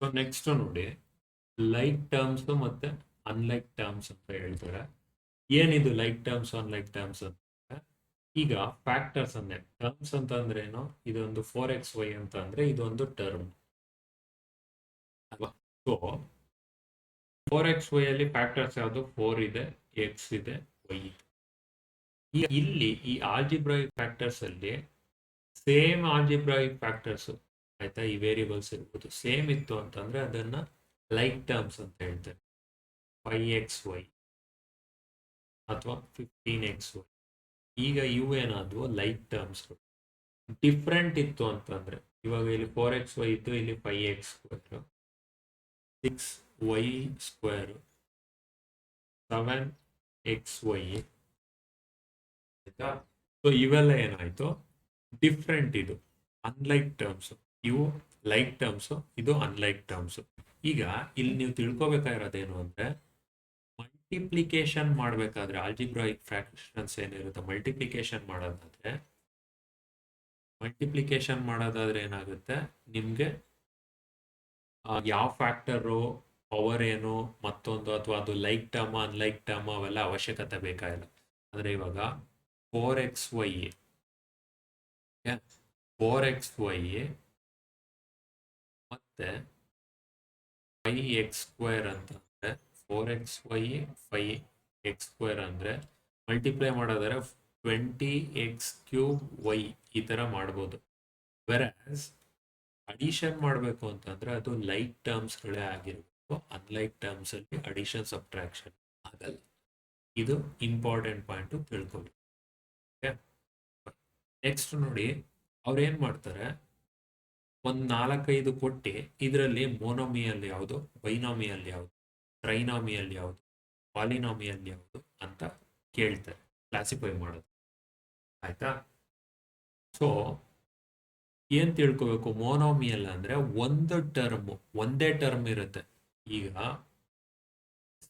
So next ನೋಡಿ, like terms ಮತ್ತೆ unlike terms ಅಂತ ಹೇಳ್ತಾರೆ. ಏನಿದು ಲೈಕ್ ಟರ್ಮ್ಸ್ ಅನ್ಲೈಕ್ ಟರ್ಮ್ಸ್ ಅಂತ? ಈಗ ಫ್ಯಾಕ್ಟರ್ಸ್ ಅಂದ್ರೆ ಟರ್ಮ್ಸ್ ಅಂತ ಅಂದ್ರೆ ಏನು? ಇದೊಂದು 4xy ಅಂತ ಅಂದ್ರೆ ಇದೊಂದು ಟರ್ಮ್ ಅಲ್ವಾ? ಸೊ 4xy ಅಲ್ಲಿ ಫ್ಯಾಕ್ಟರ್ಸ್ ಯಾವುದು? 4 ಇದೆ, ಎಕ್ಸ್ ಇದೆ, ವೈ ಇದೆ. ಈಗ ಇಲ್ಲಿ ಈ ಆಲ್ಜಿಬ್ರಾಯಿಕ್ ಫ್ಯಾಕ್ಟರ್ಸ್ ಅಲ್ಲಿ ಸೇಮ್ ಆಲ್ಜಿಬ್ರಾಯಿಕ್ ಫ್ಯಾಕ್ಟರ್ಸ್, ಆಯ್ತಾ, ಈ ವೇರಿಯಬಲ್ಸ್ ಇರ್ಬೋದು, ಸೇಮ್ ಇತ್ತು ಅಂತಂದ್ರೆ ಅದನ್ನ ಲೈಕ್ ಟರ್ಮ್ಸ್ ಅಂತ ಹೇಳ್ತಾರೆ. 5xy ಅಥವಾ 15xy. ಈಗ ಇವು ಏನಾದ್ವು ಲೈಕ್ ಟರ್ಮ್ಸ್ಗಳು. ಡಿಫ್ರೆಂಟ್ ಇತ್ತು ಅಂತಂದ್ರೆ, ಇವಾಗ ಇಲ್ಲಿ 4xy ಇತ್ತು, ಇಲ್ಲಿ 5x2, 6y2, 7xy. ಆಯ್ತಾ? ಸೊ ಇವೆಲ್ಲ ಏನಾಯ್ತು? ಡಿಫ್ರೆಂಟ್. ಇದು ಅನ್ಲೈಕ್ ಟರ್ಮ್ಸ್, ಇವು ಲೈಕ್ ಟರ್ಮ್ಸ್, ಇದು ಅನ್ಲೈಕ್ ಟರ್ಮ್ಸ್. ಈಗ ಇಲ್ಲಿ ನೀವು ತಿಳ್ಕೊಬೇಕಾಗಿರೋದೇನು ಅಂದ್ರೆ, ಮಲ್ಟಿಪ್ಲಿಕೇಶನ್ ಮಾಡಬೇಕಾದ್ರೆ ಆಲ್ಜಿಬ್ರಾಯಿಕ್ ಫ್ರಾಕ್ಷನ್ಸ್ ಏನಿರುತ್ತೆ, ಮಲ್ಟಿಪ್ಲಿಕೇಶನ್ ಮಾಡೋದಾದ್ರೆ ಏನಾಗುತ್ತೆ ನಿಮ್ಗೆ, ಯಾವ ಫ್ಯಾಕ್ಟರು, ಪವರ್ ಏನು, ಮತ್ತೊಂದು, ಅಥವಾ ಅದು ಲೈಕ್ ಟರ್ಮ್ ಅನ್ಲೈಕ್ ಟರ್ಮ್ ಅವೆಲ್ಲ ಅವಶ್ಯಕತೆ ಬೇಕಾಗಿಲ್ಲ. ಅಂದ್ರೆ ಇವಾಗ 4xy 4xy ಮತ್ತೆ 5x2 ಅಂತಂದ್ರೆ 4xy 5x2 ಅಂದ್ರೆ ಮಲ್ಟಿಪ್ಲೈ ಮಾಡೋದಾದ್ರೆ 20x3y ಈ ತರ ಮಾಡ್ಬೋದು. ವೆರಾಸ್ ಅಡಿಷನ್ ಮಾಡಬೇಕು ಅಂತಂದ್ರೆ ಅದು ಲೈಕ್ ಟರ್ಮ್ಸ್ಗಳೇ ಆಗಿರ್ಬೇಕು. ಅನ್ಲೈಕ್ ಟರ್ಮ್ಸ್ ಅಲ್ಲಿ ಅಡಿಷನ್ ಸಬ್ಟ್ರಾಕ್ಷನ್ ಆಗಲ್ಲ. ಇದು ಇಂಪಾರ್ಟೆಂಟ್ ಪಾಯಿಂಟ್ ತಿಳ್ಕೊಬೇಕು. ನೆಕ್ಸ್ಟ್ ನೋಡಿ, ಅವ್ರು ಏನ್ ಮಾಡ್ತಾರೆ, ಒಂದು 4-5 ಕೊಟ್ಟು ಇದರಲ್ಲಿ ಮೋನೋಮಿಯಲ್ ಯಾವುದು, ಬೈನಾಮಿಯಲ್ ಯಾವುದು, ಟ್ರೈನಾಮಿಯಲ್ ಯಾವುದು, ಪಾಲಿನಾಮಿಯಲ್ ಯಾವುದು ಅಂತ ಕೇಳ್ತಾರೆ, ಕ್ಲಾಸಿಫೈ ಮಾಡೋದು. ಆಯ್ತಾ? ಸೊ ಏನ್ ತಿಳ್ಕೋಬೇಕು, ಮೋನೋಮಿಯಲ್ ಅಂದ್ರೆ ಒಂದೇ ಟರ್ಮ್ ಇರುತ್ತೆ. ಈಗ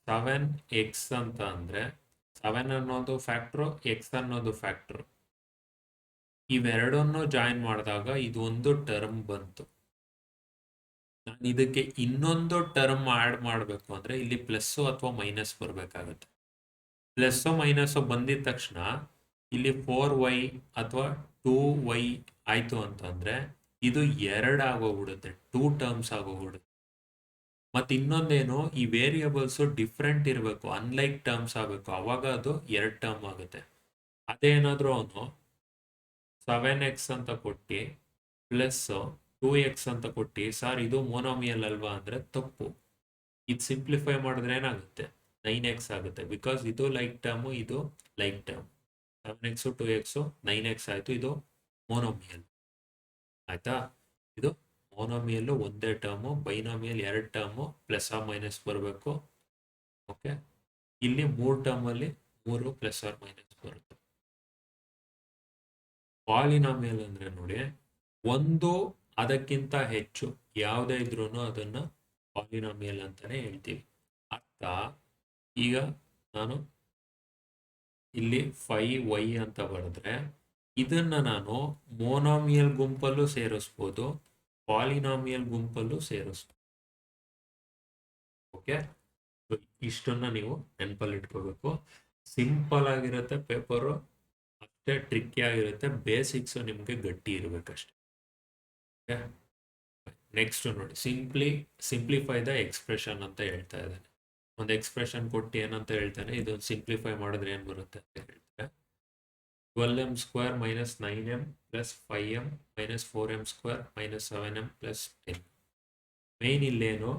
7x ಅಂತ ಅಂದ್ರೆ 7 ಅನ್ನೋದು ಫ್ಯಾಕ್ಟ್ರು, ಎಕ್ಸ್ ಅನ್ನೋದು ಫ್ಯಾಕ್ಟ್ರು. ಇವೆರಡನ್ನು ಜಾಯಿನ್ ಮಾಡಿದಾಗ ಇದು ಒಂದು ಟರ್ಮ್ ಬಂತು. ನಾನು ಇದಕ್ಕೆ ಇನ್ನೊಂದು ಟರ್ಮ್ ಆಡ್ ಮಾಡಬೇಕು ಅಂದ್ರೆ ಇಲ್ಲಿ ಪ್ಲಸ್ ಅಥವಾ ಮೈನಸ್ ಬರಬೇಕಾಗುತ್ತೆ. ಪ್ಲಸ್ ಮೈನಸ್ ಬಂದಿದ ತಕ್ಷಣ ಇಲ್ಲಿ 4y ಅಥವಾ 2y ಆಯ್ತು ಅಂತಂದ್ರೆ ಇದು 2 ಆಗೋಗ್ಬಿಡುತ್ತೆ, 2 ಟರ್ಮ್ಸ್ ಆಗೋಗ್ಬಿಡುತ್ತೆ. ಮತ್ತೆ ಇನ್ನೊಂದೇನು, ಈ ವೇರಿಯಬಲ್ಸ್ ಡಿಫ್ರೆಂಟ್ ಇರಬೇಕು, ಅನ್ಲೈಕ್ ಟರ್ಮ್ಸ್ ಆಗಬೇಕು, ಅವಾಗ ಅದು 2 ಟರ್ಮ್ ಆಗುತ್ತೆ. ಅದೇನಾದ್ರೂ ಅವನು 7x ಅಂತ ಕೊಟ್ಟು ಪ್ಲಸ್ 2x ಅಂತ ಕೊಟ್ಟು, ಸರ್ ಇದು ಮೋನೋಮಿಯಲ್ ಅಲ್ವಾ ಅಂದ್ರೆ ತಪ್ಪು. ಇದು ಸಿಂಪ್ಲಿಫೈ ಮಾಡಿದ್ರೆ ಏನಾಗುತ್ತೆ, 9x ಆಗುತ್ತೆ. ಬಿಕಾಸ್ ಇದು ಲೈಕ್ ಟರ್ಮ್, ಇದು like term. 7x 2x 9x ಆಯ್ತು, ಇದು ಮೋನೋಮಿಯಲ್. ಆಯ್ತಾ? ಇದು ಮೋನೋಮಿಯಲ್ ಒಂದೇ term, binomial 2 term, plus or minus ಬರಬೇಕು. ಓಕೆ, ಇಲ್ಲಿ 3 ಟರ್ಮ್ ಅಲ್ಲಿ 3 ಪ್ಲಸ್ ಆರ್ ಮೈನಸ್ ಬರುತ್ತೆ. ಪಾಲಿನಾಮಿಯಲ್ ಅಂದ್ರೆ ನೋಡಿ, ಒಂದು ಅದಕ್ಕಿಂತ ಹೆಚ್ಚು ಯಾವುದೇ ಇದ್ರೂ ಅದನ್ನ ಪಾಲಿನಾಮಿಯಲ್ ಅಂತಾನೆ ಹೇಳ್ತೀವಿ. ಅರ್ಥ? ಈಗ ನಾನು ಇಲ್ಲಿ 5y ಅಂತ ಬರೆದ್ರೆ ಇದನ್ನ ನಾನು ಮೋನೋಮಿಯಲ್ ಗುಂಪಲ್ಲೂ ಸೇರಿಸ್ಬೋದು, ಪಾಲಿನಾಮಿಯಲ್ ಗುಂಪಲ್ಲೂ ಸೇರಿಸ್ಬೋದು. ಓಕೆ, ಇಷ್ಟನ್ನ ನೀವು ನೆನಪಲ್ಲಿ ಇಟ್ಕೋಬೇಕು. ಸಿಂಪಲ್ ಆಗಿರುತ್ತೆ ಪೇಪರು, ಅಷ್ಟೇ ಟ್ರಿಕ್ಕಿ ಆಗಿರುತ್ತೆ. ಬೇಸಿಕ್ಸ್ ನಿಮಗೆ ಗಟ್ಟಿ ಇರಬೇಕಷ್ಟೆ. ನೆಕ್ಸ್ಟ್ ನೋಡಿ, ಸಿಂಪ್ಲಿಫೈ ದ ಎಕ್ಸ್ಪ್ರೆಷನ್ ಅಂತ ಹೇಳ್ತಾ ಇದ್ದಾನೆ. ಒಂದು ಎಕ್ಸ್ಪ್ರೆಷನ್ ಕೊಟ್ಟು ಏನಂತ ಹೇಳ್ತಾನೆ, ಇದೊಂದು ಸಿಂಪ್ಲಿಫೈ ಮಾಡಿದ್ರೆ ಏನ್ ಬರುತ್ತೆ ಅಂತ ಹೇಳ್ತಾರೆ. 12m² minus 9m plus 5m minus 4m² minus 7m plus 10. Main ಇಲ್ಲೇನು,